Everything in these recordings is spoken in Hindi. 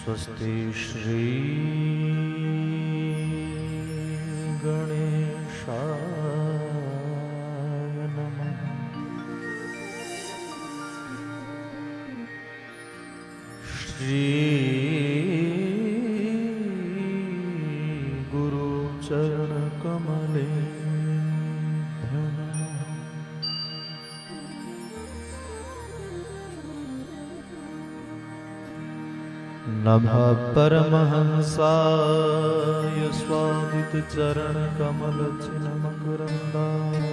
स्वस्ति श्री गणेशाय नमः। श्री गुरुचरण कमले नमः परमहंसाय स्वादित चरण कमल चिन्मकरन्दाय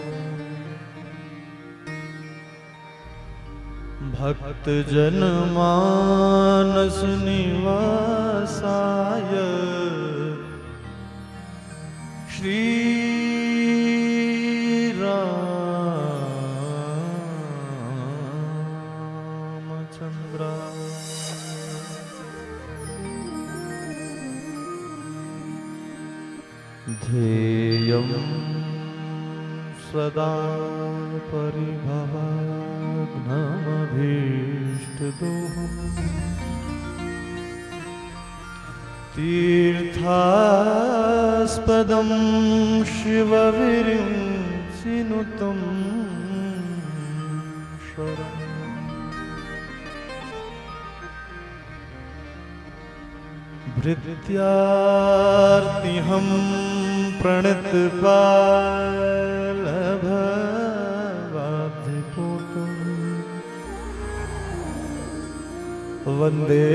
भक्त जन मानस निवासाय श्री रामचंद्राय ध्येयं सदा परिभवाग्नमभीष्टदोहम् तीर्थास्पदं शिवविरिञ्चिनुतं शरणम् भृत्यार्तिहं प्रणतपालभवाब्धिपूतं वन्दे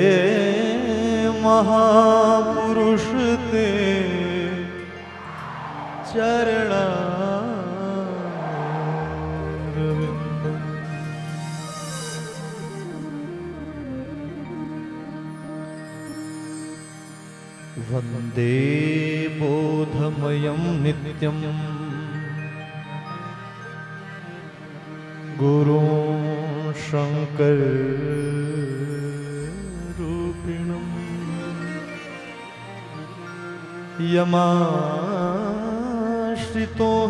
महापुरुष ते चरणारविन्दम्। वन्दे बोधमयं नित्यं गुरुं शङ्कररूपिणम् यमाश्रितो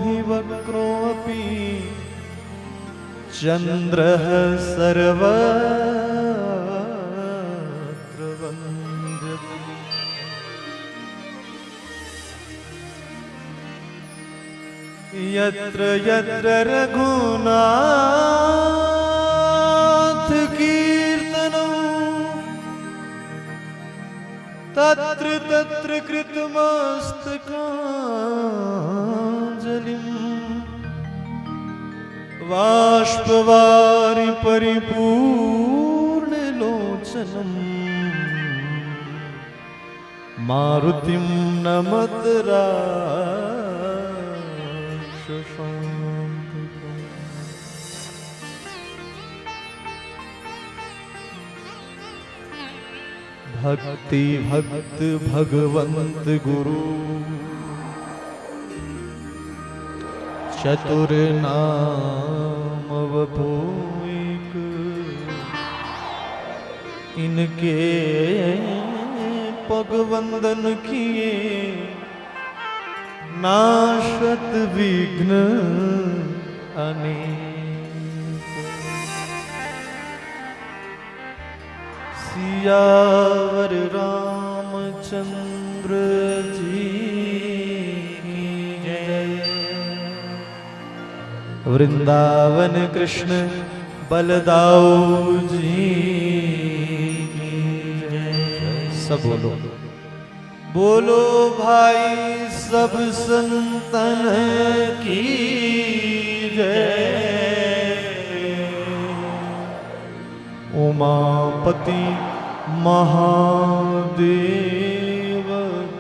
हि वक्रोऽपि चन्द्रः सर्वत्र वन्द्यते। यत्र यत्र रघुनाथ कीर्तनं तत्र तत्र कृतमस्तकाञ्जलिं बाष्पवारि परिपूर्णलोचनं मारुतिं नमत भक्ति भक्त भगवंत गुरु चतुर नाम वपुक इनके पग वंदन किए नाशत विघ्न अनेक। सियावर रामचंद्र जी की जय। वृंदावन कृष्ण बलदाऊ जी की जय। सब बोलो बोलो भाई सब संतन की जय। उमापति महादेव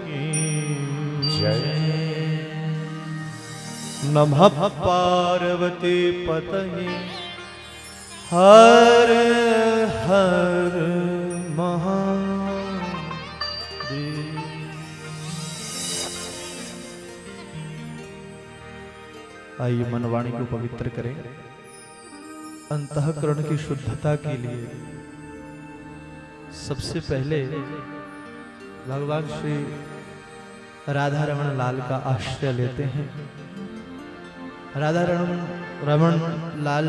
की जय। नमः पार्वती पतये हर हर महादेव। आइए मनवाणी को पवित्र करें। अंतःकरण की शुद्धता के लिए सबसे पहले भगवान श्री राधा रमण लाल का आश्रय लेते हैं। राधा रमण लाल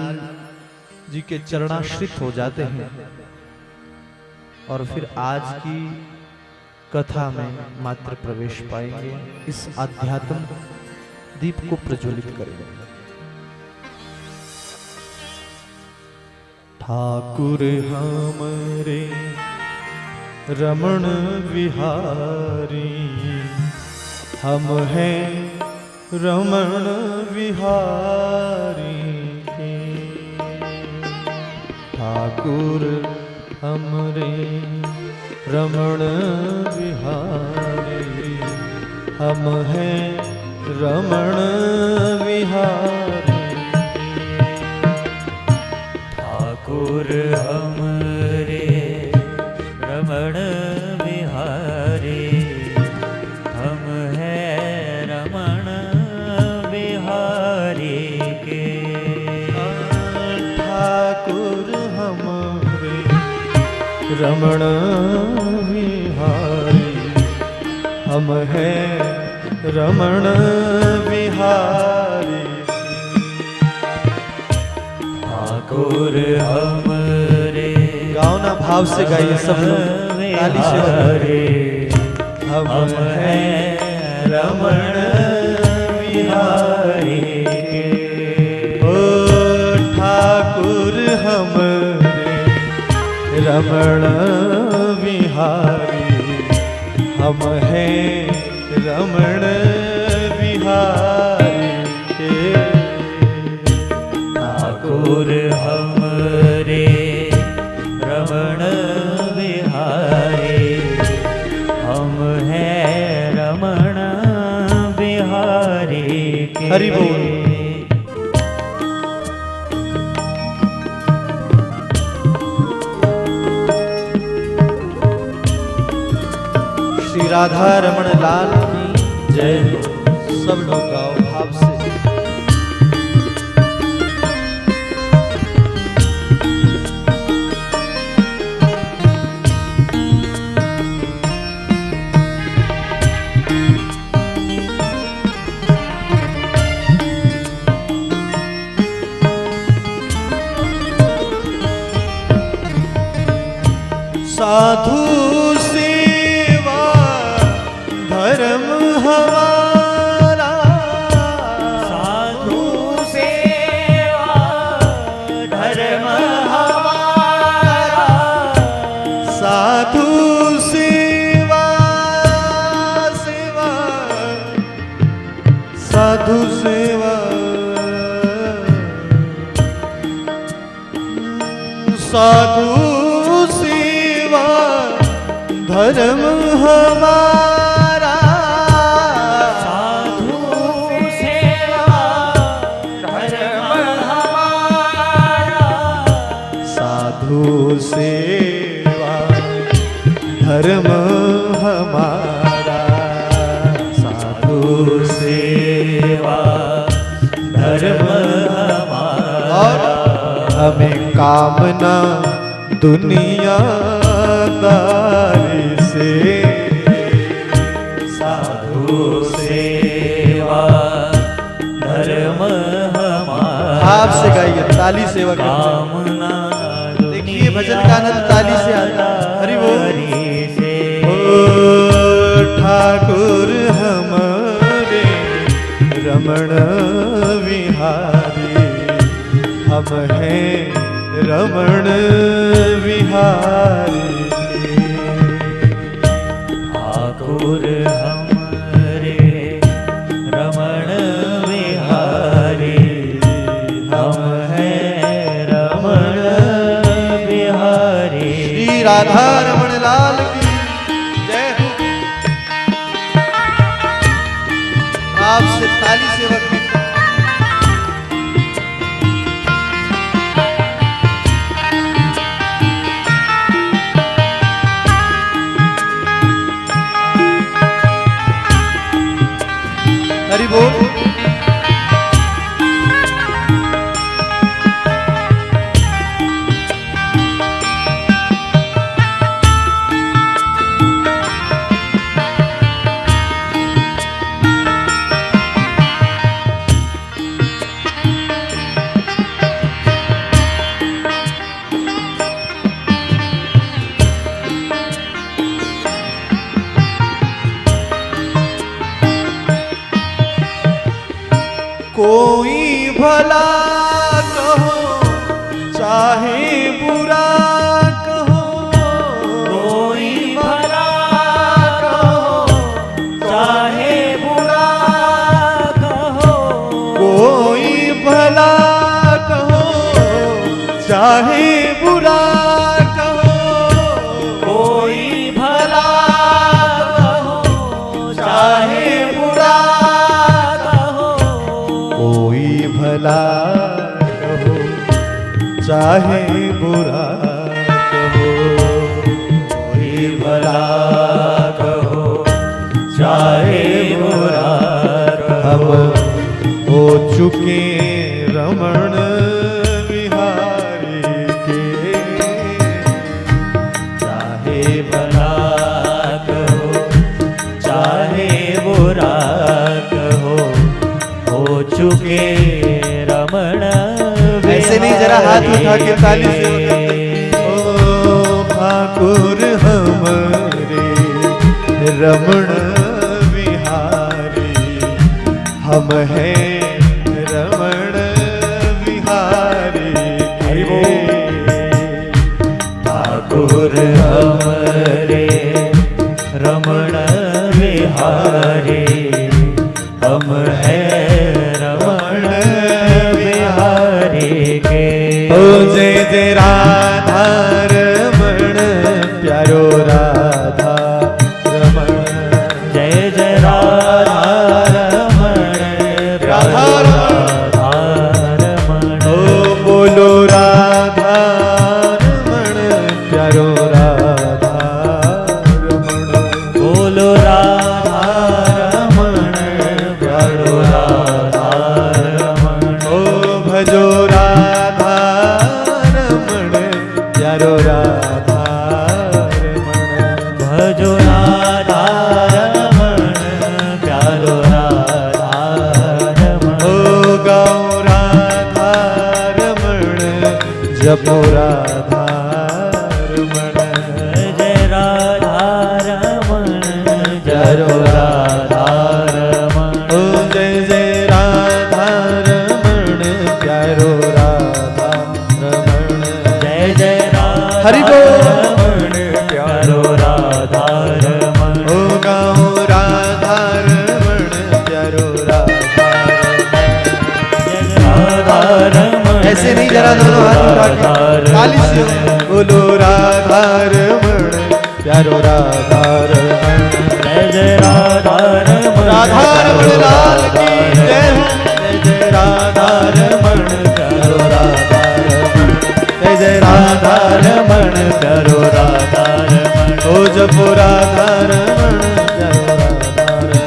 जी के चरणाश्रित हो जाते हैं और फिर आज की कथा में मात्र प्रवेश पाएंगे। इस आध्यात्म दीप को प्रज्वलित करेंगे। ठाकुर हमरे रमण विहारी, हम हैं रमण विहारी के। ठाकुर हमरे रमण विहारी, हम हैं रमण विहारी। ठाकुर हमरे रमण विहारी, हम हैं रमण विहारी के। ठाकुर हमरे रमण विहारी, हम हैं रमण विहारी। ठाकुर हमरे गाओ ना, भाव से गाइए सब लोग, ताली से विहारी, हम हैं रमण विहारी के। ओ ठाकुर हमरे रमण विहारी, हम हैं रमण विहारी के। ठाकुर हमरे रमण विहारी, हम हैं रमण विहारी के। हरि बोल। श्री राधा रमण लाल की जय हो। सब लोग गाओ भाव से। साधु सेवा धर्म हमारा, साधु सेवा धर्म हमारा, साधु सेवा सेवा साधु सेवा साधु सेवा धर्म हमारा। साधु सेवा धर्म हमारा, साधु सेवा धर्म हमारा। साधु सेवा धर्म हमारा। हमें कामना दुनियादारी से, साधु सेवा धर्म हमारा। आपसे गाइए, ताली सेवा कामना देखिए भजन का आनंद ताली से आता है। हरि बोल। से ओ ठाकुर हमरे रमण विहारी, हम हैं रमण विहारी। ठाकुर हमरे रमण विहारी, हम हैं रमण विहारी। श्री राधा रमण लाल की जय हो। आपसे ताली सेवक की हरि बोल। भला कहो चाहे बुरा कहो, कोई भला कहो चाहे बुरा कहो, कोई भला कहो चाहे बुरा कहो, कोई भला कहो चाहे बुरा कहो, कोई भला कहो चाहे बुरा कहो, कोई भला कहो चाहे बुरा हम कहो, हो चुके रमण विहारी के, चाहे भला कहो चाहे बुरा कहो, हो चुके रमण ऐसे नहीं, जरा हाथ उठा के ताली से ओ ठाकुर हमारे रमण विहारी, हम हैं रमण विहारी के। ठाकुर हमरे रमण विहारी, हम हैं रमण विहारी के। ओ जय जय राधा रमण प्यारो राधा रमण, जय जय राधा रमण राधा राधा रमण, ओ बोलो राधा रमण प्यारो राधा रमण, बोलो राधा रमण प्यारो राधा रमण, ओ भजो राधा रमण प्यारो राधा रमण, भजो राधा रमण प्यारो राधा रमण, ओ गाओ राधा रमण जपो राधा रमण, जय राधा रमण जरो राधा रमण, ओ जय जय राधा रमण प्यारो राधा रमण, जय जय राधा हरि बोल। रमण प्यारो राधा रमण, ओ गाओ राधा रमण प्यारो राधा जय राधा रमण ऐसे नहीं, जरा दोनों हाथ उठा के ताली से बोलो राधा रमण प्यारो राधा रमण, जय जय राधा रमण राधा रमण लाल की जय हो, जय जय राधा रमण प्यारो राधा रमण, जय जय राधा रमण प्यारो राधा रमण, ओ जपो राधा रमण प्यारो राधा रमण,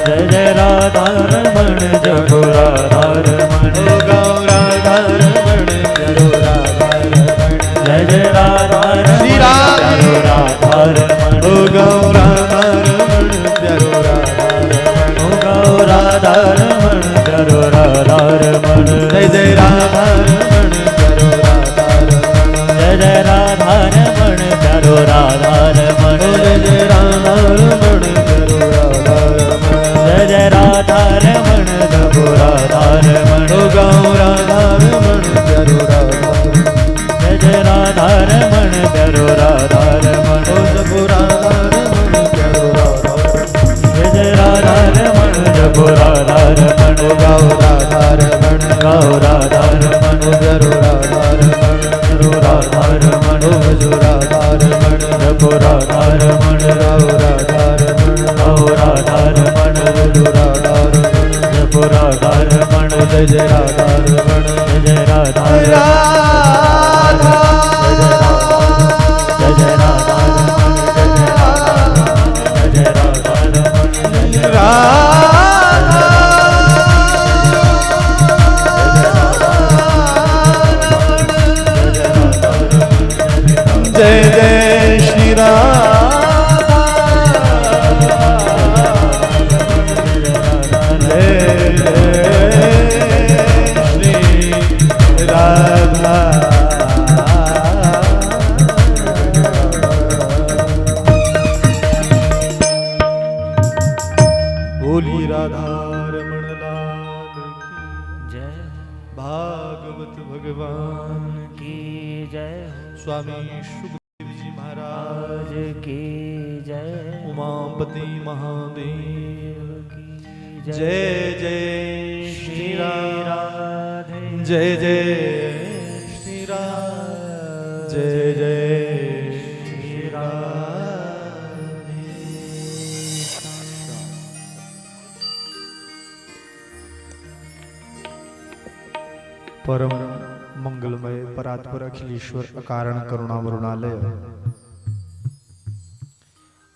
जय जय राधा रमण जपो राधा रमण, ओ गाओ राधा रमण प्यारो राधा रमण, जय जय राधा श्री रमण राम। प्यारो राधा रमण, ओ गाओ राधा रमण प्यारो राधा रमण, ओ गाओ राधा रमण प्यारो राधा रमण, जय जय राधा रमण प्यारो राधा रमण, जय जय राधा रमण प्यारो राधा रमण, ओ जय जय राधा रमण प्यारो राधा रमण, जय जय राधा रमण जपो राधा रमण, ओ गाओ राधा रमण प्यारो राधा रमण, जय जय राधा रमण प्यारो राधा रमण, ओ जपो राधा रमण प्यारो राधा रमण, जय जय राधा रमण जपो राधा रमण, ओ गाओ राधा रमण गाओ राधा रमण ओ प्यारो राधा रमण, जपो राधा रमण, ओ भजो राधा रमण जपो राधा रमण, गाओ राधा रमण, गाओ राधा रमण, भजो राधा रमण, जपो राधा रमण, जय जय राधा रमण जय जय राधा रमण, राधा जय जय राधा रमण, जय जय राधा रमण, जय जय राधा जय जय श्री राधा जय जय श्री राधा स्वामी सुखदेव जी महाराज की जय। उमापति महादेव की जय जय श्री राम राधे। जय जय श्री राम जय जय श्री राम। परम मंगलमय परात्पर अखिलेश्वर अकारण करुणावरुणालय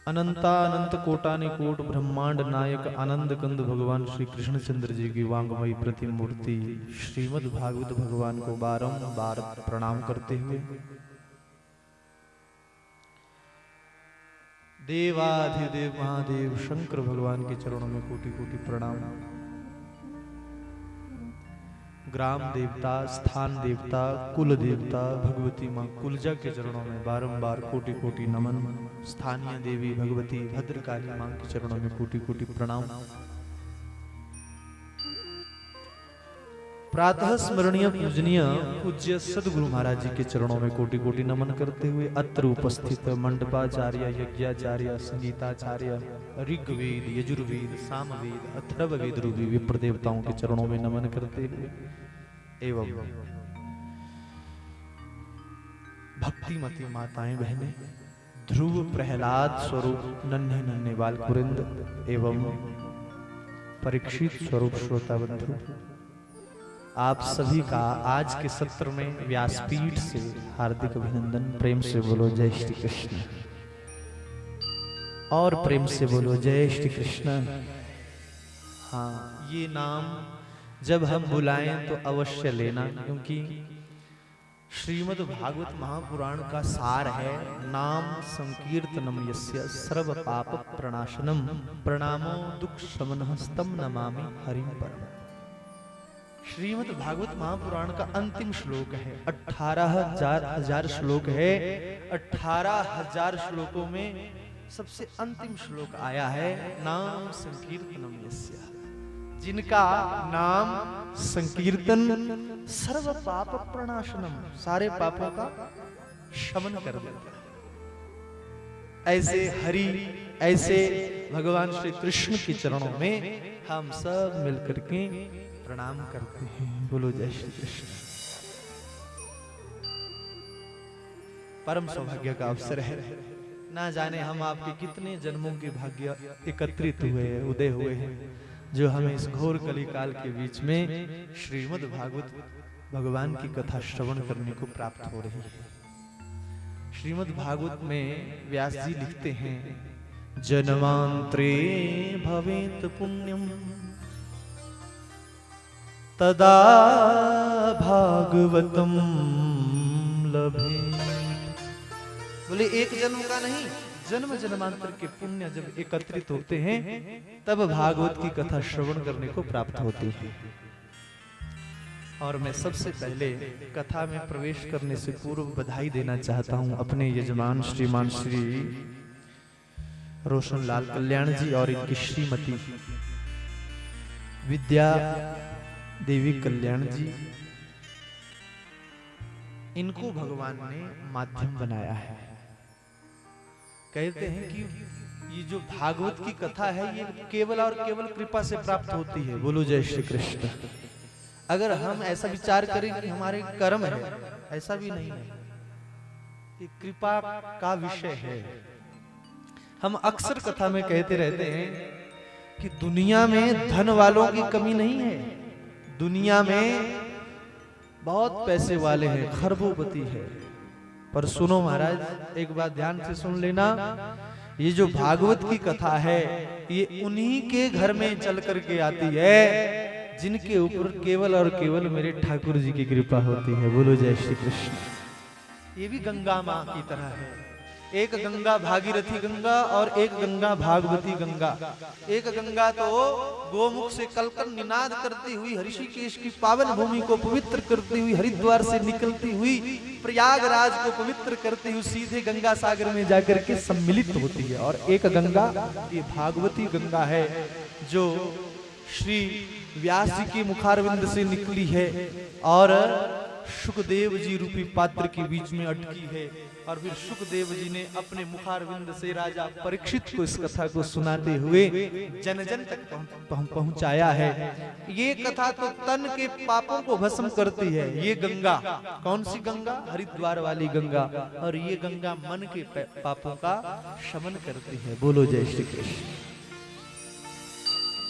अनंतानंत कोटानिकोट ब्रह्मांड नायक आनंद कंद भगवान श्री कृष्णचंद्र जी की वांगमयी प्रतिमूर्ति श्रीमद् भागवत भगवान को बारंबार प्रणाम करते हुए देवाधिदेव महादेव शंकर भगवान के चरणों में कोटि कोटि प्रणाम। ग्राम देवता, स्थान देवता, कुल देवता भगवती मां कुलजा के चरणों में बारंबार कोटि कोटि नमन। स्थानीय देवी भगवती भद्रकाली मां के चरणों में कोटि कोटि प्रणाम। प्रातः स्मरणीय पूजनीय पूज्य सदगुरु महाराज जी के चरणों में कोटि कोटि नमन करते हुए अत्र उपस्थित मंडपाचार्य, यज्ञाचार्य, संगीताचार्य, ऋग्वेद, यजुर्वेद, सामवेद, अथर्ववेद रूपी विप्र देवताओं के चरणों में नमन करते हुए एवं भक्तिमती माताएं बहनें, ध्रुव प्रहलाद स्वरूप नन्हे नन्हे बाल कुरिंद एवं परीक्षित स्वरूप श्रोता बंधु, आप सभी का आज के सत्र में व्यासपीठ से हार्दिक अभिनंदन। प्रेम से बोलो जय श्री कृष्ण और प्रेम से बोलो जय श्री कृष्ण। हाँ, ये नाम जब हम बुलाएं तो अवश्य लेना, क्योंकि श्रीमद् भागवत महापुराण का सार है नाम संकीर्तनम यस्य सर्व पाप प्रणाशनम प्रणामो दुख शमनः तं नमामि हरिं परम। श्रीमद् भागवत महापुराण का अंतिम श्लोक है, 18,000 श्लोक है। 18,000 श्लोकों में सबसे अंतिम श्लोक आया है नाम संकीर्तनम यस्य, जिनका नाम संकीर्तन सर्व पाप प्रणाशनम, सारे पापों का शमन कर देता है। ऐसे हरि, ऐसे भगवान श्री कृष्ण के चरणों में हम सब मिलकर के प्रणाम करते हैं। बोलो जय श्री कृष्ण। परम सौभाग्य का अवसर है, ना जाने हम आपके कितने जन्मों के भाग्य एकत्रित हुए हैं, उदय हुए हैं, जो हमें इस घोर कली काल के बीच में श्रीमद् भागवत भगवान की कथा श्रवण करने को प्राप्त हो रही है। श्रीमद् भागवत में व्यास जी लिखते हैं, जन्मांतरे भवेत पुण्यम तदा भागवतम लभे। बोले एक जन्म का नहीं, जन्म जन्मांतर के पुण्य जब एकत्रित होते हैं तब भागवत की कथा श्रवण करने को प्राप्त होती है। और मैं सबसे पहले कथा में प्रवेश करने से पूर्व बधाई देना चाहता हूं अपने यजमान श्रीमान श्री रोशन लाल कल्याण जी और इनकी श्रीमती विद्या देवी कल्याण जी। इनको भगवान ने माध्यम बनाया है। कहते हैं कि ये जो भागवत की कथा है ये केवल और केवल कृपा से प्राप्त होती है। बोलो जय श्री कृष्ण। अगर हम ऐसा विचार करें कि हमारे कर्म है, ऐसा भी नहीं है, ये कृपा का विषय है। हम अक्सर कथा में कहते रहते हैं कि दुनिया में धन वालों की कमी नहीं है, दुनिया में बहुत पैसे वाले हैं, खरबोपति है। पर सुनो महाराज, एक बात ध्यान से सुन लेना, ये जो भागवत की कथा है ये उन्हीं के घर में चल करके आती है जिनके ऊपर केवल और केवल मेरे ठाकुर जी की कृपा होती है। बोलो जय श्री कृष्ण। ये भी गंगा माँ की तरह है, एक गंगा भागीरथी गंगा और एक गंगा भागवती गंगा। एक गंगा तो गोमुख से कलकल निनाद करती हुई ऋषिकेश की पावन भूमि को पवित्र करती हुई, हरिद्वार से निकलती हुई प्रयागराज को पवित्र करती हुई सीधे गंगा सागर में जाकर के सम्मिलित होती है। और एक गंगा ये भागवती गंगा है जो श्री व्यास जी के मुखारविंद से निकली है और सुखदेव जी रूपी पात्र के बीच में अटकी है। और फिर सुखदेव जी ने अपने मुखारविंद से राजा परीक्षित को इस कथा को सुनाते हुए जन जन तक पहुंचाया है। ये कथा तो तन के पापों को भस्म करती है। ये गंगा, कौन सी गंगा? हरिद्वार वाली गंगा। और ये गंगा मन के पापों का शमन करती है। बोलो जय श्री कृष्ण।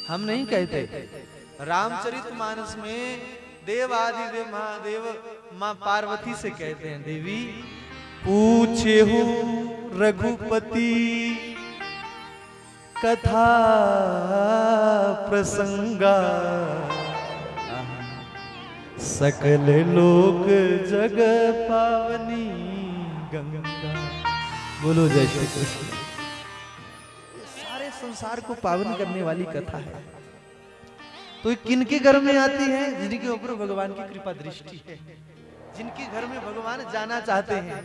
हम नहीं कहते, रामचरितमानस में देवादिदेव महादेव मां पार्वती से कहते हैं, देवी पूछे हो रघुपति कथा प्रसंगा, सकल लोक जग पावनी गंगा। बोलो जय श्री कृष्ण। सारे संसार को पावन करने वाली कथा है। तो ये किनके घर में आती है? जिनके ऊपर भगवान की कृपा दृष्टि है, जिनके घर में भगवान जाना चाहते हैं।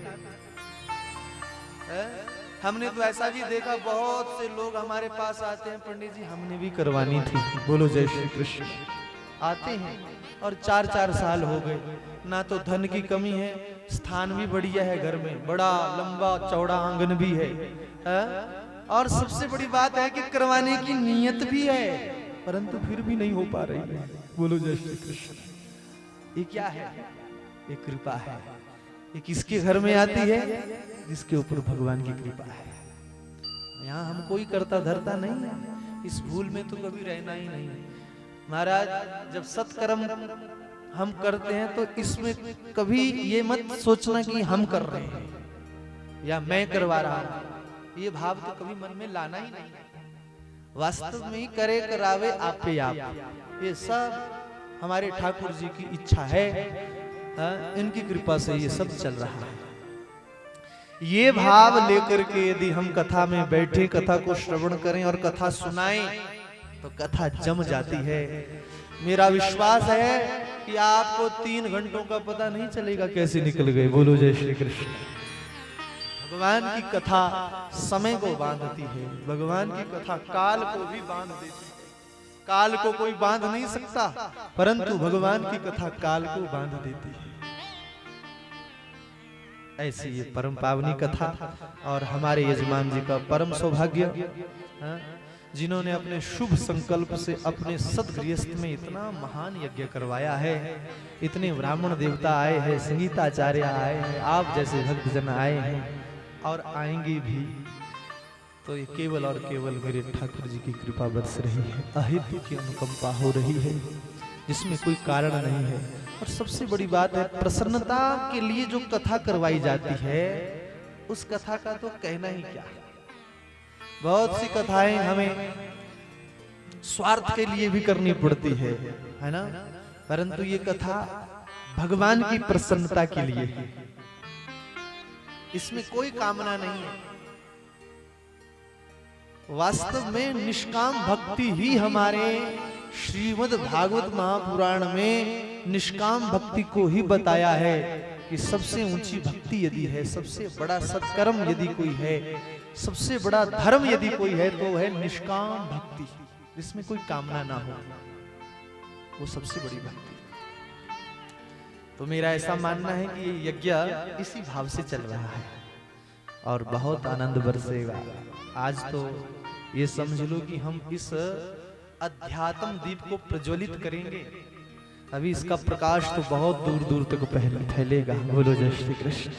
हमने तो ऐसा भी देखा, बहुत से लोग हमारे पास आते हैं, पंडित जी हमने भी करवानी थी। बोलो जय श्री कृष्ण। आते हैं और 4-4 साल हो गए, ना तो धन की कमी है, स्थान भी बढ़िया है, घर में बड़ा लंबा चौड़ा आंगन भी है, और सबसे बड़ी बात है कि करवाने की नीयत भी है, परंतु फिर भी नहीं हो पा रही है। बोलो जय श्री कृष्ण। ये क्या है? ये कृपा है। ये किसके घर में आती है? जिसके ऊपर भगवान की कृपा है। यहाँ हम कोई करता धरता नहीं है, इस भूल में तो कभी रहना ही नहीं है। महाराज जब सत्कर्म हम करते हैं तो इसमें कभी ये मत सोचना कि हम कर रहे हैं या मैं करवा रहा हूं। ये भाव तो कभी मन में लाना ही नहीं है। वास्तव में ही करे करावे आपे आप। ये सब हमारे ठाकुर जी की इच्छा है, इनकी कृपा से ये सब चल रहा है। ये भाव लेकर के यदि हम कथा में बैठे, कथा को श्रवण करें और कथा सुनाएं तो कथा जम जाती है। मेरा विश्वास है कि आपको 3 घंटों का पता नहीं चलेगा कैसे निकल गए। बोलो जय श्री कृष्ण। भगवान की कथा समय को बांधती है, भगवान की कथा काल को भी बांध देती है। काल को कोई बांध नहीं सकता, परंतु भगवान की कथा काल को बांध देती है। ऐसी ये परम पावनी कथा और हमारे यजमान जी का परम सौभाग्य, जिन्होंने अपने शुभ संकल्प से अपने सदगृहस्थ में इतना महान यज्ञ करवाया है। इतने ब्राह्मण देवता आए हैं, संगीताचार्य आए हैं, आप जैसे भक्तजन आए हैं और आएंगे भी। तो ये केवल और केवल मेरे ठाकुर जी की कृपा बरस रही है, अहेतु की अनुकंपा हो रही है, जिसमें कोई कारण नहीं है। और सबसे बड़ी बात है, प्रसन्नता के लिए जो कथा करवाई जाती है उस कथा का तो कहना ही क्या है। बहुत सी कथाएं हमें स्वार्थ के लिए भी करनी पड़ती है ना, परंतु ये कथा भगवान की प्रसन्नता के लिए है। इसमें कोई कामना नहीं है। वास्तव में निष्काम भक्ति ही हमारे श्रीमद् भागवत महापुराण में निष्काम भक्ति को ही बताया है कि सबसे ऊंची भक्ति यदि है, सबसे बड़ा सत्कर्म यदि कोई है, सबसे बड़ा धर्म यदि कोई है तो है निष्काम भक्ति, जिसमें कोई कामना ना हो, वो सबसे बड़ी भक्ति। तो मेरा ऐसा मानना है कि ये यज्ञ इसी भाव से चल रहा है और बहुत आनंद बरसेगा। आज तो ये समझ लो कि हम इस अध्यात्म दीप को प्रज्वलित करेंगे। अभी इसका प्रकाश तो बहुत दूर दूर तक फैलेगा। बोलो जय श्री कृष्ण।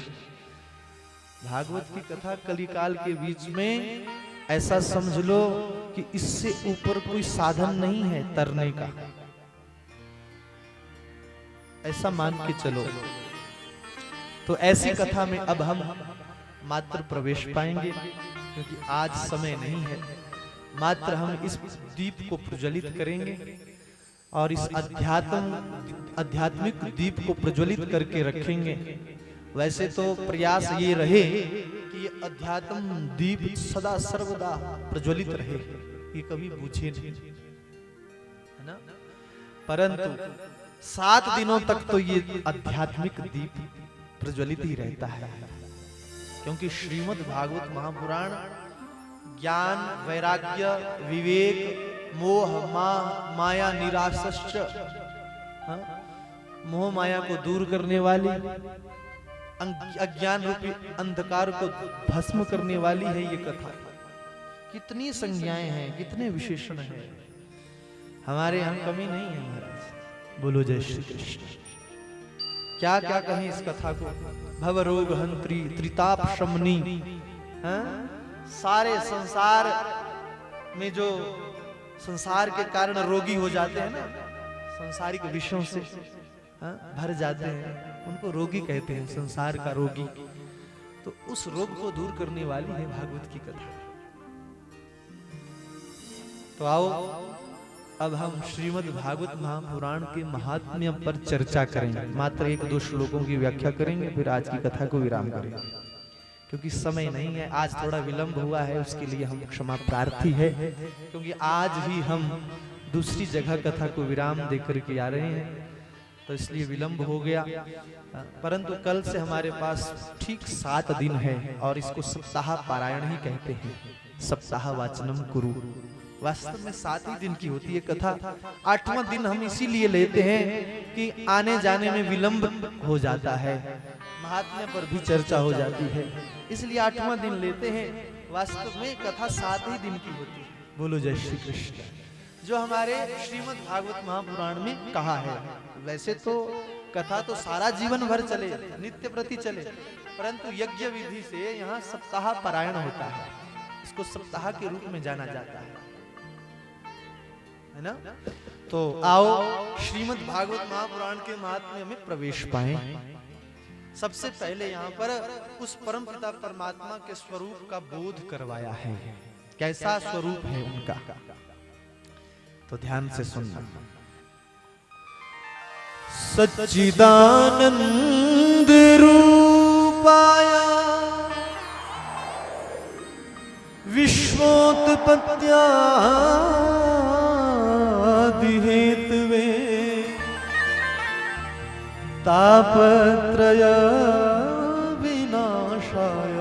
भागवत की कथा कलिकाल के बीच में ऐसा समझ लो कि इससे ऊपर कोई साधन नहीं है तरने का, ऐसा मान के चलो। तो ऐसी कथा में अब हम मात्र प्रवेश पाएंगे, क्योंकि आज समय नहीं है। मात्र हम इस दीप को प्रज्वलित करेंगे और इस आध्यात्मिक दीप को प्रज्वलित करके रखेंगे। वैसे तो प्रयास ये रहे कि ये अध्यात्म दीप सदा सर्वदा प्रज्वलित रहे, ये कभी बुझे नहीं, है ना। परंतु 7 दिनों तक तो ये आध्यात्मिक दीप प्रज्वलित ही रहता है, क्योंकि श्रीमद् भागवत महापुराण ज्ञान, वैराग्य, विवेक, मोह, माया, निराशश्च, मोह माया को दूर करने वाली, अज्ञान रूपी अंधकार को भस्म करने वाली है ये कथा। कितनी संज्ञाएं हैं, कितने विशेषण हैं, हमारे यहाँ कमी नहीं है महाराज। बोलो जय श्री कृष्ण। क्या क्या कहें इस कथा को। भवरोग हंत्री त्रिताप शमनी, सारे संसार में जो संसार के कारण रोगी हो जाते हैं ना, संसारिक विषयों से भर जाते हैं, उनको रोगी कहते हैं, संसार का रोगी। तो उस रोग को दूर करने वाली है भागवत की कथा। तो आओ अब हम श्रीमद् भागवत महापुराण के महात्म्य पर चर्चा करेंगे। मात्र 1-2 श्लोकों की व्याख्या करेंगे, फिर आज की कथा को विराम करेंगे, क्योंकि समय नहीं है। आज थोड़ा विलंब हुआ है, उसके लिए हम क्षमा प्रार्थी है, क्योंकि आज ही हम दूसरी जगह कथा को विराम देकर के आ रहे हैं, तो इसलिए विलंब हो गया। परंतु कल से हमारे पास ठीक 7 दिन है, और इसको सप्ताह पारायण ही कहते हैं। सप्ताह वाचनम कुरु। वास्तव में 7 ही दिन की होती है कथा। 8वां दिन हम इसीलिए लेते हैं कि आने जाने में विलंब हो जाता है, महात्म्य पर भी चर्चा हो जाती है, इसलिए 8वां दिन लेते हैं। वास्तव में कथा 7 ही दिन की होती है। बोलो जय श्री कृष्ण। जो हमारे श्रीमद् भागवत महापुराण में कहा है, वैसे तो कथा तो सारा जीवन भर चले, नित्य प्रति चले, परंतु यज्ञ विधि से यहाँ सप्ताह पारायण होता है, इसको सप्ताह के रूप में जाना जाता है ना। तो आओ श्रीमद् भागवत महापुराण के महात्म्य में प्रवेश पाएं। सबसे पहले यहाँ पर उस परम पिता परमात्मा के स्वरूप का बोध करवाया है। कैसा स्वरूप है उनका, तो ध्यान से सुनना। सच्चिदानंद रूपाया विश्वोत्पत्त्यादिहेतवे तापत्रय विनाशाय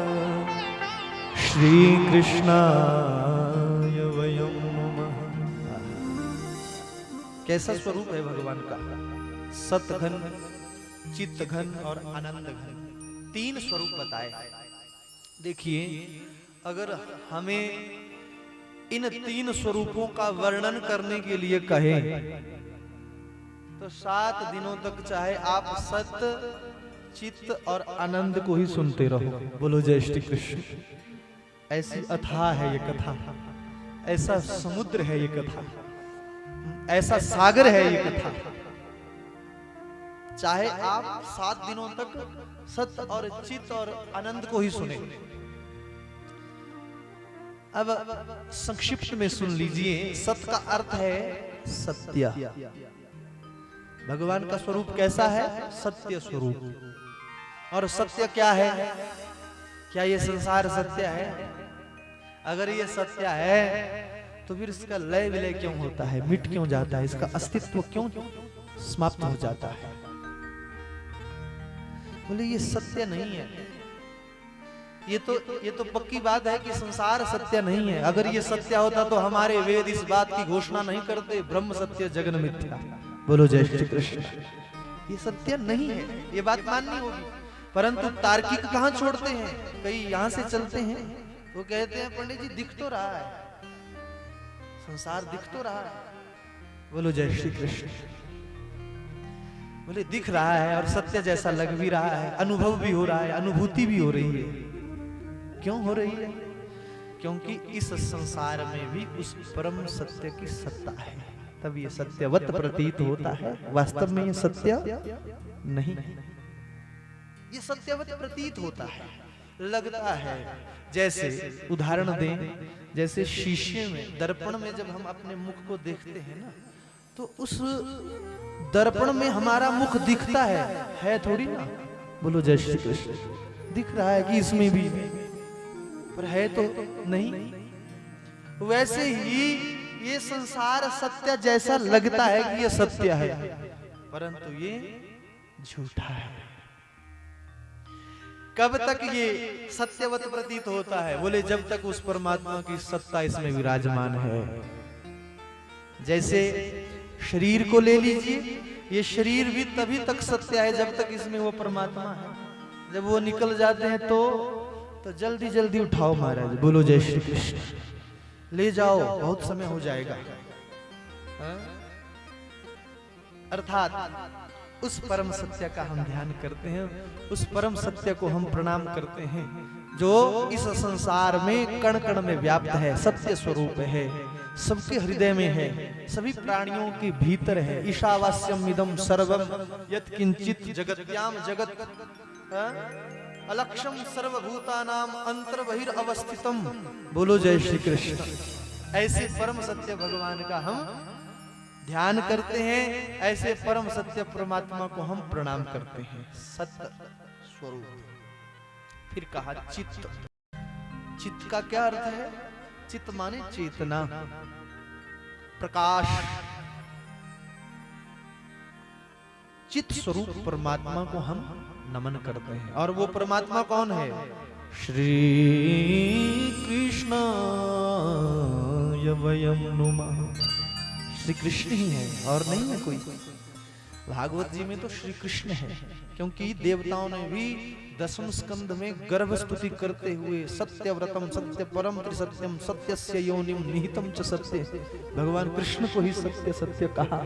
श्री कृष्णाय वयं नमः। कैसा स्वरूप है भगवान का। सतघन, चित्तघन और आनंद घन, 3 स्वरूप बताए। देखिए, अगर हमें इन 3 स्वरूपों का वर्णन करने के लिए कहें तो 7 दिनों तक चाहे आप सत्य, चित्त और आनंद को ही सुनते रहो। बोलो जय श्री कृष्ण। ऐसी अथाह है ये कथा, ऐसा समुद्र है ये कथा, ऐसा सागर है ये कथा। चाहे आप 7 दिनों तक सत्य और चित्त और आनंद को ही सुने। अब संक्षिप्त में सुन लीजिए। सत्य का अर्थ है सत्य। भगवान का स्वरूप कैसा है? सत्य स्वरूप। और सत्य क्या है? क्या ये संसार सत्य है? अगर ये सत्य है तो फिर इसका लय विलय क्यों होता है, मिट क्यों जाता है, इसका अस्तित्व क्यों समाप्त हो जाता है? बोले ये सत्य नहीं है। ये तो पक्की बात है कि संसार सत्य नहीं है। अगर ये सत्य होता तो हमारे वेद इस बात की घोषणा नहीं करते, ब्रह्म सत्य जगन मिथ्या। बोलो जय श्री कृष्ण। ये सत्य नहीं है, ये बात माननी होगी। परंतु तार्किक कहां छोड़ते हैं, कई यहां से चलते हैं, वो कहते हैं पंडित जी दिख तो रहा है, संसार दिख तो रहा है। बोलो जय श्री कृष्ण। बोले दिख रहा है और सत्य जैसा लग भी रहा है, अनुभव भी हो रहा है, अनुभूति भी हो रही है। क्यों हो रही है? क्योंकि इस संसार में भी उस परम सत्य की सत्ता है, तब ये सत्यवत प्रतीत होता है। वास्तव में ये सत्य नहीं, ये सत्यवत प्रतीत होता है, लगता है। जैसे उदाहरण दें, जैसे शीशे में, दर्पण में जब हम अपने मुख को देखते हैं ना, तो उस दर्पण में हमारा मुख दिखता है थोड़ी ना। बोलो जय श्री कृष्ण। दिख रहा है कि इसमें भी, पर है तो नहीं। वैसे ही ये संसार सत्य जैसा लगता है कि ये सत्य है, परंतु ये झूठा है। कब तक ये सत्यवत प्रतीत होता है? बोले जब तक उस परमात्मा की सत्ता इसमें विराजमान है। जैसे शरीर को ले लीजिए, ये शरीर भी तभी तक सत्य है जब तक इसमें वो परमात्मा है। जब वो निकल जाते हैं तो जल्दी जल्दी उठाओ महाराज, बोलो जय श्री कृष्ण, ले जाओ, बहुत समय हो जाएगा। अर्थात उस परम सत्य का हम ध्यान करते हैं, उस परम सत्य को हम प्रणाम करते हैं जो इस संसार में कण कण में व्याप्त है, सत्य स्वरूप है, सबके हृदय में है, सभी प्राणियों के भीतर है। ईशावास्यम इदं सर्वम यत् किंचित जगत्याम जगत अलक्षम सर्वभूतानाम अंतर्बहिर अवस्थितम। बोलो जय श्री कृष्ण। ऐसे परम सत्य भगवान का हम ध्यान करते हैं, ऐसे परम सत्य परमात्मा को हम प्रणाम करते हैं, सत्य स्वरूप। फिर कहा चित्त। चित्त का क्या अर्थ है? चित्त माने चेतना, प्रकाश। चित्त स्वरूप परमात्मा को हम नमन करते हैं। और वो परमात्मा कौन है? श्री कृष्ण वयम नुमः। श्री कृष्ण ही है और नहीं है कोई। भागवत जी में तो श्री कृष्ण है, क्योंकि देवताओं ने भी दसम स्कंद में गर्भ स्तुति करते हुए सत्यव्रतम सत्य परम त्रिसत्यम सत्यस्य योनिम निहितम च सत्य, भगवान कृष्ण को ही सत्य सत्य कहा।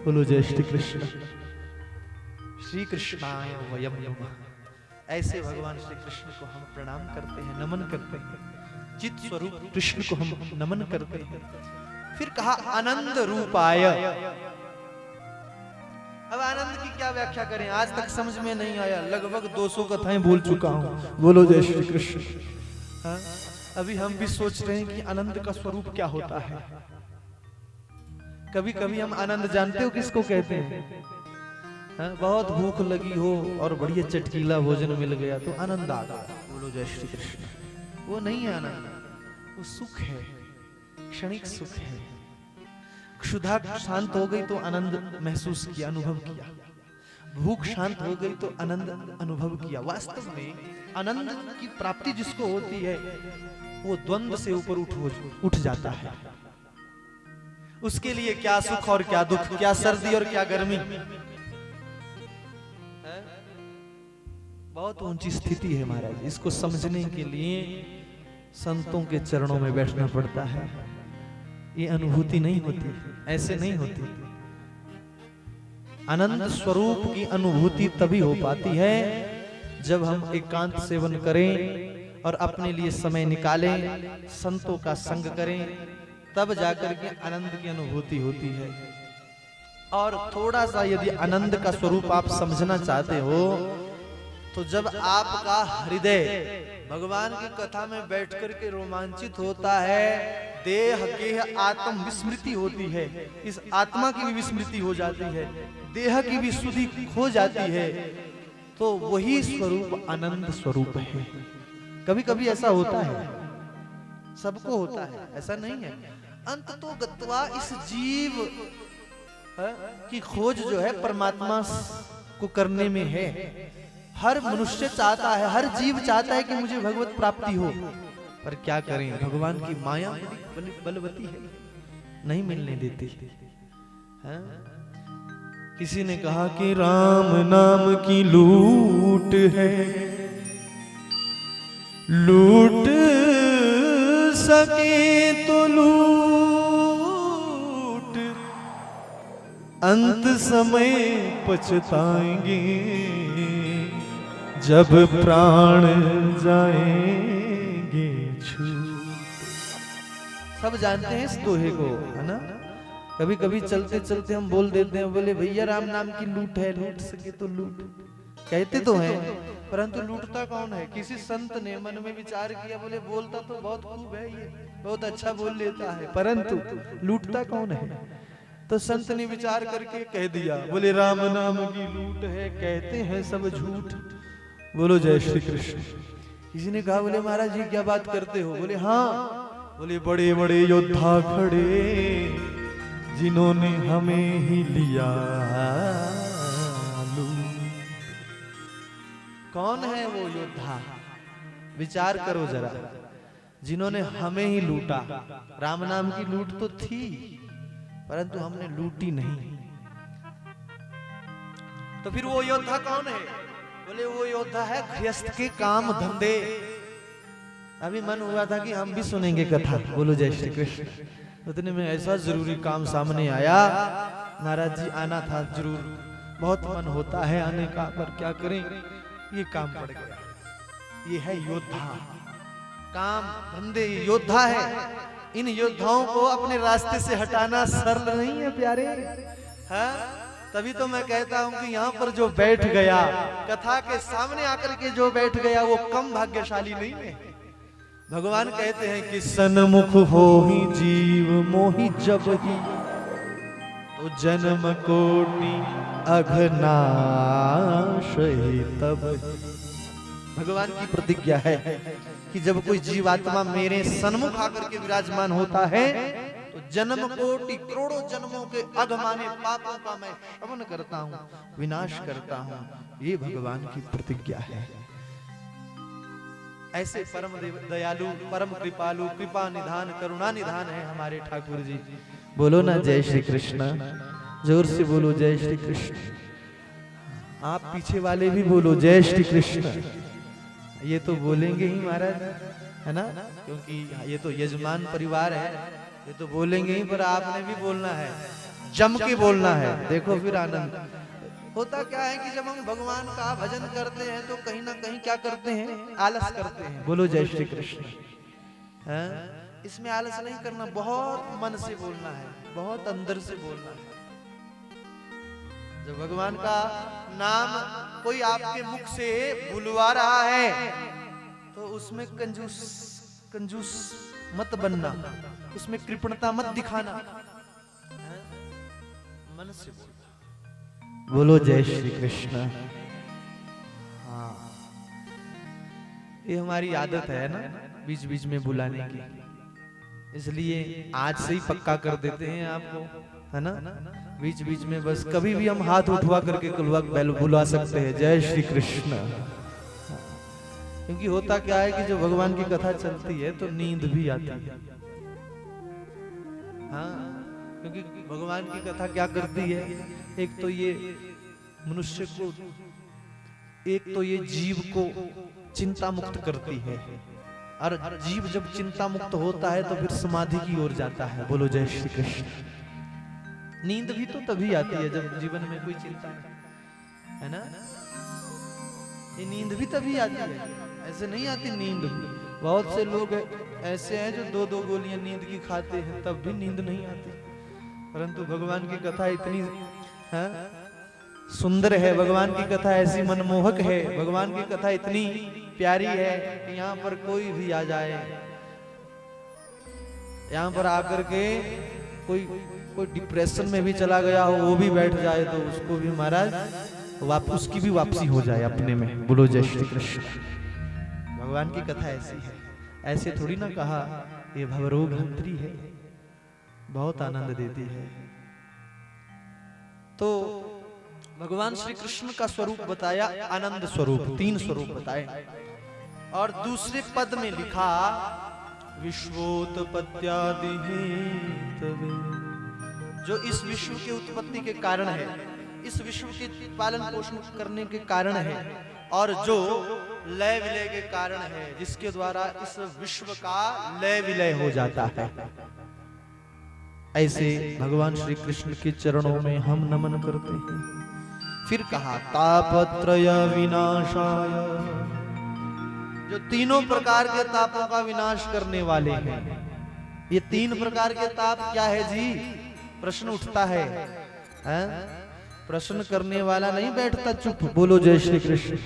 बोलो जय श्री कृष्ण। श्री कृष्णाय वयम नमः। ऐसे भगवान श्री कृष्ण को हम प्रणाम करते हैं, नमन करते हैं, चित्त स्वरूप कृष्ण को हम नमन करते हैं। फिर कहा आनंद रूपाय। अब आनंद की क्या व्याख्या करें, आज तक समझ में नहीं आया, लगभग 200 कथाएं बोल चुका हूं। बोलो जय श्री कृष्ण। हाँ? अभी हम भी सोच रहे हैं कि आनंद का स्वरूप क्या होता है। कभी कभी हम आनंद जानते हो किसको कहते हैं? हाँ? बहुत भूख लगी हो और बढ़िया चटकीला भोजन मिल गया तो आनंद आ गया। बोलो जय श्री कृष्ण। वो नहीं है आनंद, वो सुख है, क्षणिक सुख है। क्षुधा शांत हो गई तो आनंद महसूस किया, अनुभव किया। भूख शांत हो गई तो आनंद अनुभव किया। वास्तव में आनंद की प्राप्ति जिसको होती है वो द्वंद्व से ऊपर उठ जाता है। उसके लिए क्या सुख और क्या दुख, क्या सर्दी और क्या गर्मी, बहुत ऊंची स्थिति है महाराज। इसको समझने के लिए संतों के चरणों में बैठना पड़ता है। ये अनुभूति नहीं होती, ऐसे नहीं होती। आनंद स्वरूप की अनुभूति तभी हो पाती है जब हम एकांत सेवन करें और अपने लिए समय निकालें, संतों का संग करें, तब जाकर के आनंद की अनुभूति होती है। और थोड़ा सा यदि आनंद का स्वरूप आप समझना चाहते हो तो जब आपका हृदय भगवान की कथा में बैठकर के रोमांचित होता है, देह के आत्म विस्मृति होती है, इस आत्मा की भी विस्मृति हो जाती है, देह की भी सुधि खो जाती है, तो वही स्वरूप आनंद स्वरूप है। कभी कभी ऐसा होता है, सबको होता है, ऐसा नहीं है। अंत तो गत्वा इस जीव की खोज जो है परमात्मा को करने में है। हर मनुष्य चाहता है, हर जीव चाहता है कि मुझे भगवत प्राप्ति हो, पर क्या करें, भगवान की माया बलवती है, नहीं मिलने देती। हाँ? किसी ने कहा कि राम नाम की लूट है, लूट सके तो लूट, अंत समय पछताएंगे जब प्राण जाएंगे छूट। सब जानते हैं इस दोहे को, है ना। कभी कभी चलते चलते हम बोल देते हैं, बोले भैया राम नाम की लूट है, लूट सके तो लूट। कहते तो हैं, परंतु लूटता कौन है? किसी संत ने मन में विचार किया, बोले बोलता तो बहुत खूब है, ये बहुत अच्छा बोल लेता है, परंतु लूटता कौन है? तो संत ने विचार करके कह दिया, बोले राम नाम की लूट है, कहते हैं सब झूठ। बोलो जय श्री कृष्ण। किसी ने कहा, बोले महाराज जी क्या बात करते हो? बोले हाँ। बोले बड़े बड़े योद्धा खड़े जिन्होंने हमें ही लिया लूट। कौन है वो योद्धा? विचार करो जरा, जिन्होंने हमें ही लूटा। राम नाम की लूट तो थी, परंतु हमने लूटी नहीं। तो फिर वो योद्धा कौन है? बोले वो योद्धा है गृहस्थ के काम धंधे। अभी मन हुआ था कि हम भी सुनेंगे कथा। बोलो जय श्री कृष्ण। उतने में ऐसा जरूरी काम सामने आया, महाराज जी आना था जरूर, बहुत मन होता है आने का, पर क्या करें, ये काम पड़ गया। ये है योद्धा, काम धंधे योद्धा है। इन योद्धाओं को अपने रास्ते से हटाना सरल नहीं है प्यारे। हाँ, तभी तो मैं कहता हूं कि यहाँ पर जो बैठ गया, कथा के सामने आकर के जो बैठ गया, वो कम भाग्यशाली नहीं है। भगवान कहते हैं कि सन्मुख हो ही जीव मोहि जब ही, तो जन्म कोटि अघनाश ही तब। भगवान की प्रतिज्ञा है कि जब कोई जीवात्मा मेरे सन्मुख आकर के विराजमान होता है, तो जन्म कोटि करोड़ों जन्मों के अगमाने पापों का मैं शमन करता हूँ, विनाश करता हूँ। ये भगवान की प्रतिज्ञा है। ऐसे परम दयालु, परम कृपालु, कृपा निधान, करुणा निधान है हमारे ठाकुर जी। बोलो ना जय श्री कृष्ण, जोर से बोलो जय श्री कृष्ण। आप पीछे वाले भी बोलो जय श्री कृष्ण। ये तो बोलेंगे ही महाराज, है ना, क्योंकि ये तो यजमान परिवार है, ये तो बोलेंगे ही, पर आपने भी बोलना है, जम के बोलना है। देखो फिर आनंद होता क्या है कि जब हम भगवान का भजन करते हैं तो कहीं ना कहीं क्या करते हैं, आलस करते हैं। बोलो जय श्री कृष्ण। इसमें आलस नहीं करना, बहुत मन से बोलना है, बहुत अंदर से बोलना है। जब भगवान का नाम कोई आपके मुख से बुलवा रहा है, तो उसमें कंजूस मत बनना, उसमें कृपणता मत दिखाना, मन से बोलना। बोलो जय श्री कृष्ण। हाँ, ये हमारी आदत है ना बीच बीच में बुलाने की, इसलिए आज से ही पक्का कर देते हैं आपको, है ना। बीच बीच में बस कभी भी हम हाथ उठवा करके बुला सकते हैं जय श्री कृष्ण। क्योंकि होता क्या है कि जब भगवान की कथा चलती है तो नींद भी आती है। हाँ, क्योंकि भगवान की कथा क्या करती है, एक तो ये मनुष्य को, एक तो ये जीव को चिंता मुक्त करती है, और जीव जब चिंता मुक्त होता है तो फिर समाधि की ओर जाता है। बोलो जय श्री कृष्ण। नींद भी तो तभी आती है जब जीवन में कोई चिंता नहीं, है ना। ये नींद भी तभी आती है, ऐसे नहीं आती नींद। बहुत से लोग ऐसे हैं जो 2-2 गोलियां नींद की खाते हैं, तब भी नींद नहीं आती। परंतु भगवान की कथा इतनी सुंदर है, भगवान की कथा ऐसी मनमोहक है, भगवान की कथा इतनी प्यारी है कि यहाँ पर कोई भी आ जाए, यहाँ पर आकर के कोई डिप्रेशन में भी चला गया हो, वो भी बैठ जाए तो उसको भी महाराज उसकी भी वापसी हो जाए अपने में। बोलो जय श्री कृष्ण। भगवान की कथा ऐसी है, ऐसे थोड़ी ना कहा ये भवरोग हंत्री है, बहुत आनंद देती है। तो भगवान श्री कृष्ण का स्वरूप बताया आनंद स्वरूप, 3 स्वरूप बताए, और दूसरे पद में लिखा विश्वोत्पत्त्यादि हेतवे, जो इस विश्व के उत्पत्ति के कारण है, इस विश्व के पालन पोषण करने के कारण है, और जो लय विलय के कारण है, जिसके द्वारा इस विश्व का लय विलय हो जाता है। ऐसे भगवान श्री कृष्ण के चरणों में हम नमन करते हैं। फिर कहा तापत्रय विनाशाय, जो तीनों प्रकार के तापों का विनाश करने वाले हैं। ये 3 प्रकार के ताप क्या है जी? प्रश्न उठता है, प्रश्न करने वाला नहीं बैठता चुप। बोलो जय श्री कृष्ण।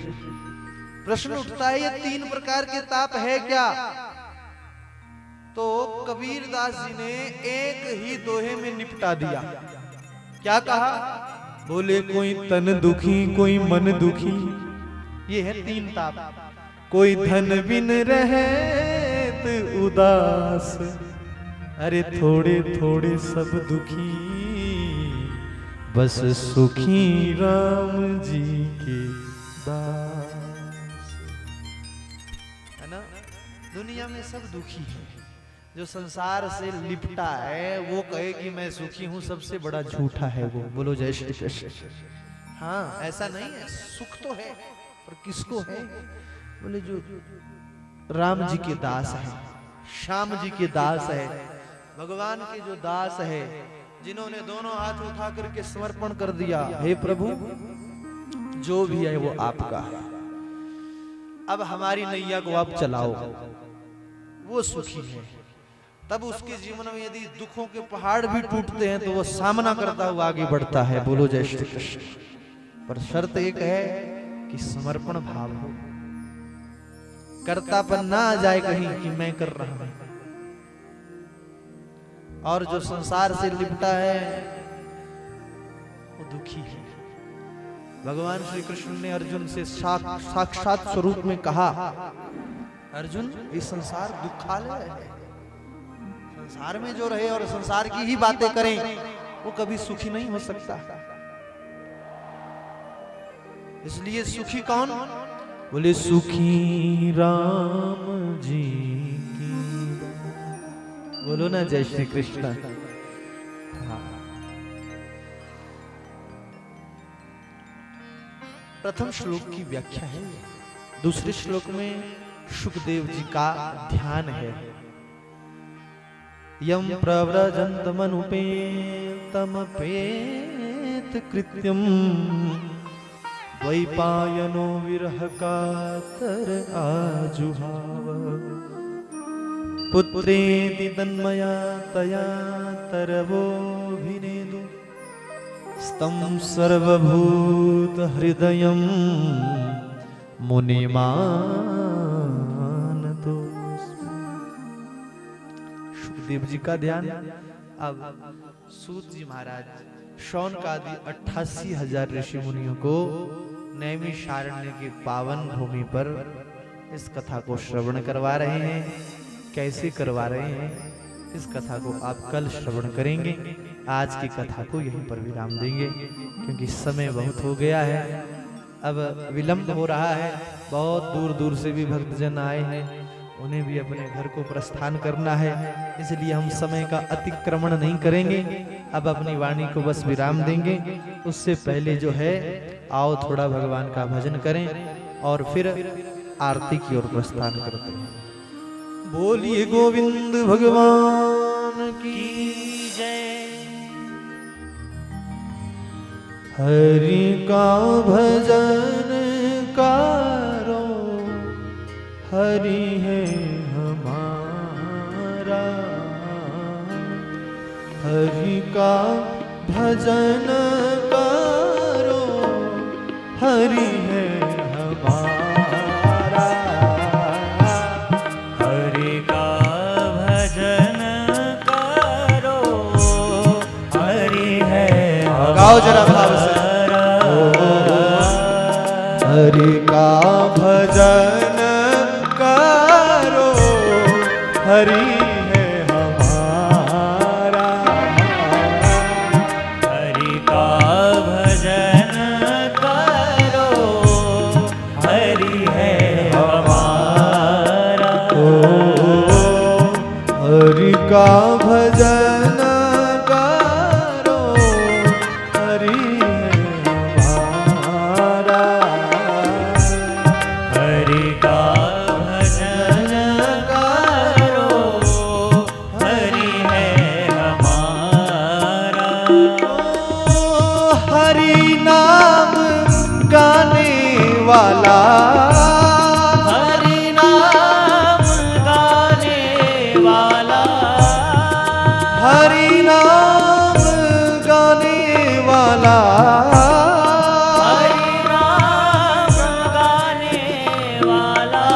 प्रश्न उठता है, ये 3 प्रकार के ताप है क्या? तो कबीर दास जी ने एक ही दोहे में निपटा दिया। क्या कहा? बोले कोई तन दुखी, कोई मन दुखी, ये है 3 ताप। कोई धन बिन रहे तो उदास, अरे थोड़े थोड़े सब दुखी, बस सुखी राम जी के दास। है ना, दुनिया में सब दुखी है। जो संसार से लिपटा है वो कहे कि मैं सुखी हूं, सबसे बड़ा झूठा है वो। बोलो जय श्री कृष्ण। हाँ ऐसा नहीं है, सुख तो है पर किसको है? बोले जो राम जी के दास है, श्याम जी के दास है, भगवान के जो दास है, जिन्होंने दोनों हाथ उठा करके समर्पण कर दिया, हे प्रभु जो भी है वो आपका है, अब हमारी नैया को आप चलाओ, वो सुखी है। तब उसके जीवन में यदि दुखों के पहाड़ भी टूटते हैं तो वो सामना करता हुआ आगे बढ़ता है। बोलो जय श्री कृष्ण। पर शर्त एक है कि समर्पण भाव हो, कर्तापन ना आ जाए कहीं कि मैं कर रहा हूं। और जो संसार से लिपटा है वो दुखी है। भगवान श्री कृष्ण ने अर्जुन से साक्षात स्वरूप में कहा, अर्जुन ये संसार दुखालय है, संसार में जो रहे और संसार की ही बातें करें वो कभी सुखी नहीं हो सकता। इसलिए सुखी कौन? बोले सुखी राम जी की। बोलो ना जय श्री कृष्ण। हाँ। प्रथम श्लोक की व्याख्या है, दूसरे श्लोक में सुखदेव जी का ध्यान है। यम प्रव्रजन्तमनुपेतमपेत कृत्यम द्वैपायनो विरह कातर आजुहाव पुत्रेति तन्मया तया तरवोभिनेदु स्तं सर्वभूत हृदयं मुनिमानतो। सुखदेव जी का ध्यान। अब सूत जी महाराज शौन का आदि 88,000 ऋषि मुनियों को नैमिषारण्य की पावन भूमि पर इस कथा को श्रवण करवा रहे हैं। कैसे करवा रहे हैं इस कथा को आप कल श्रवण करेंगे। आज की कथा को यहीं पर विराम देंगे क्योंकि समय बहुत हो गया है, अब विलंब हो रहा है। बहुत दूर दूर से भी भक्तजन आए हैं, उन्हें भी अपने घर को प्रस्थान करना है, इसलिए हम समय का अतिक्रमण नहीं करेंगे। अब अपनी वाणी को बस विराम देंगे। उससे पहले जो है आओ थोड़ा भगवान का भजन करें और फिर आरती की ओर प्रस्थान करते हैं। बोलिए गोविंद भगवान की जय। हरि का भजन करो, हरि है हमारा, हरि का भजन करो, हरि है हमारा, हरि का भजन करो, हरि है हमारा। गाओ जरा भाव से। हरि का भजन करो, हरि है हमारा, हरि का भजन करो, हरि है हमारा। हरि का भजन करो, हरि है हमारा, हरि का भजन करो, हरि है हमारा। हरि नाम गाने वाला, हरि नाम गाने वाला, हरि नाम गाने वाला, हरि नाम गाने वाला,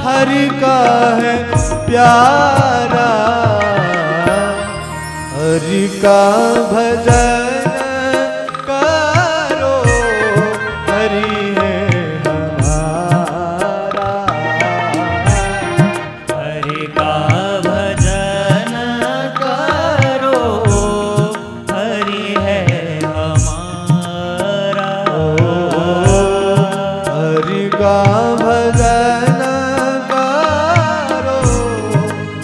हरि का है प्यारा, हरि का भजन करो, हरि है हमारा, हरि का भजन करो, हरि है हमारा। हरि का भजन करो,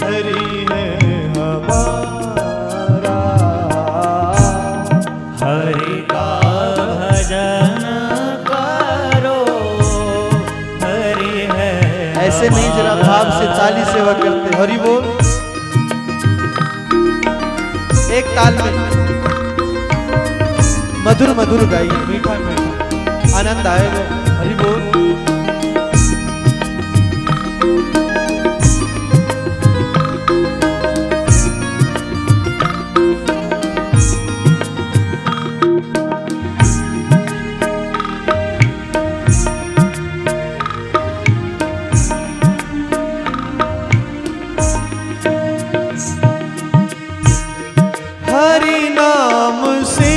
हरि है हमारा। से ताली सेवा करते। हरि बोल। एक ताल में मधुर मधुर गाइए, मीठा मीठा आनंद आएगा। हरि बोल। हरि नाम से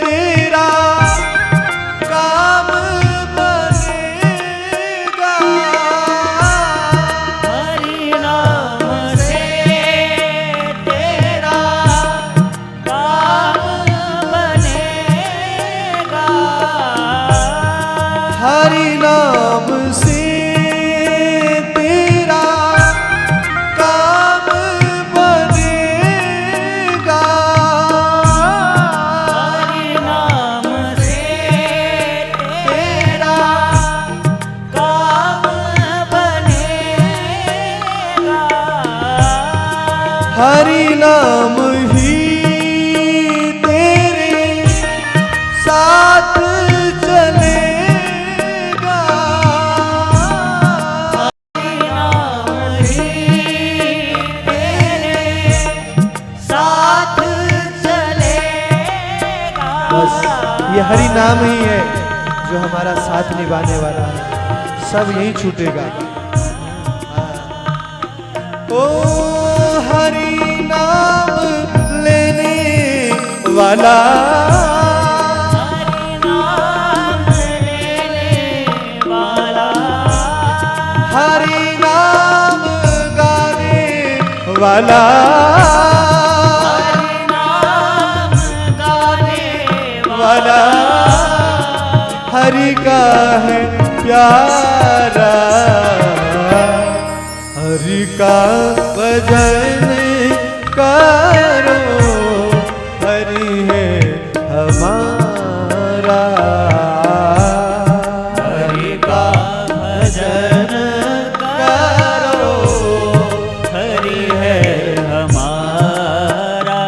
तेरा काम बनेगा। हरि नाम से तेरा काम बनेगा। हरि नाम से तेरा काम बनेगा। हरि नाम से तेरा काम बनेगा। हरि नाम ही तेरे साथ चलेगा। हरि नाम ही तेरे साथ चलेगा। बस ये हरि नाम ही है जो हमारा साथ निभाने वाला है, सब यही छूटेगा। ओ हरि नाम लेने वाला, हरि नाम लेने वाला, हरि नाम गाने वाला, हरि नाम गाने वाला हरि का है प्यारा। हरि का भजन करो, हरि है हमारा। हरि का भजन करो, हरि है हमारा।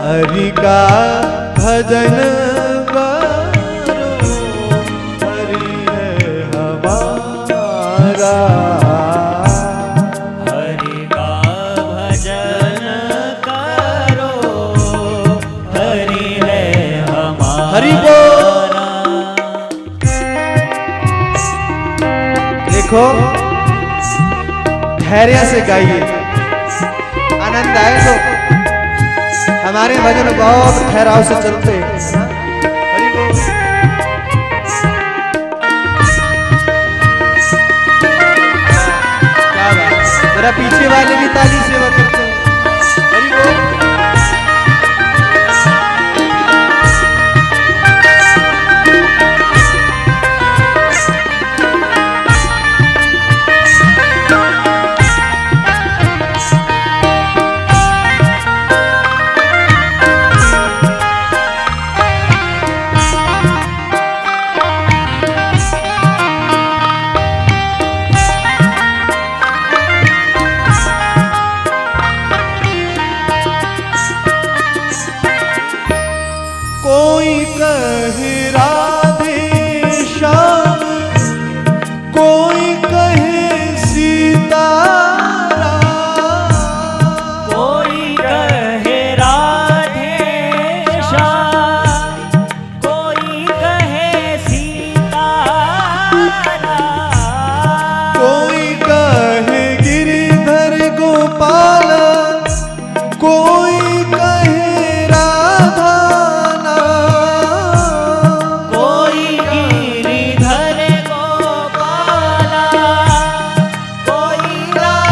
हरि का भजन करो, हरि है हमारा। हरि का भजन करो, हरि है हमारा। हरि बोल। देखो धैर्य से गाइए, आनंद आए तो। हमारे भजन बहुत ठहराव से चलते हैं। हरि बोल। क्या बात, जरा पीछे वाले भी ताली सेवा करते हैं। हरि बोल। कोई कहे राधे श्याम, कोई कहे सीताराम। कोई कहे राधे श्याम, कोई कहे सीताराम। कोई कहे गिरिधर गोपाल, कोई कहे राधा नाम। कोई गिरिधर गोपाला, कोई राधा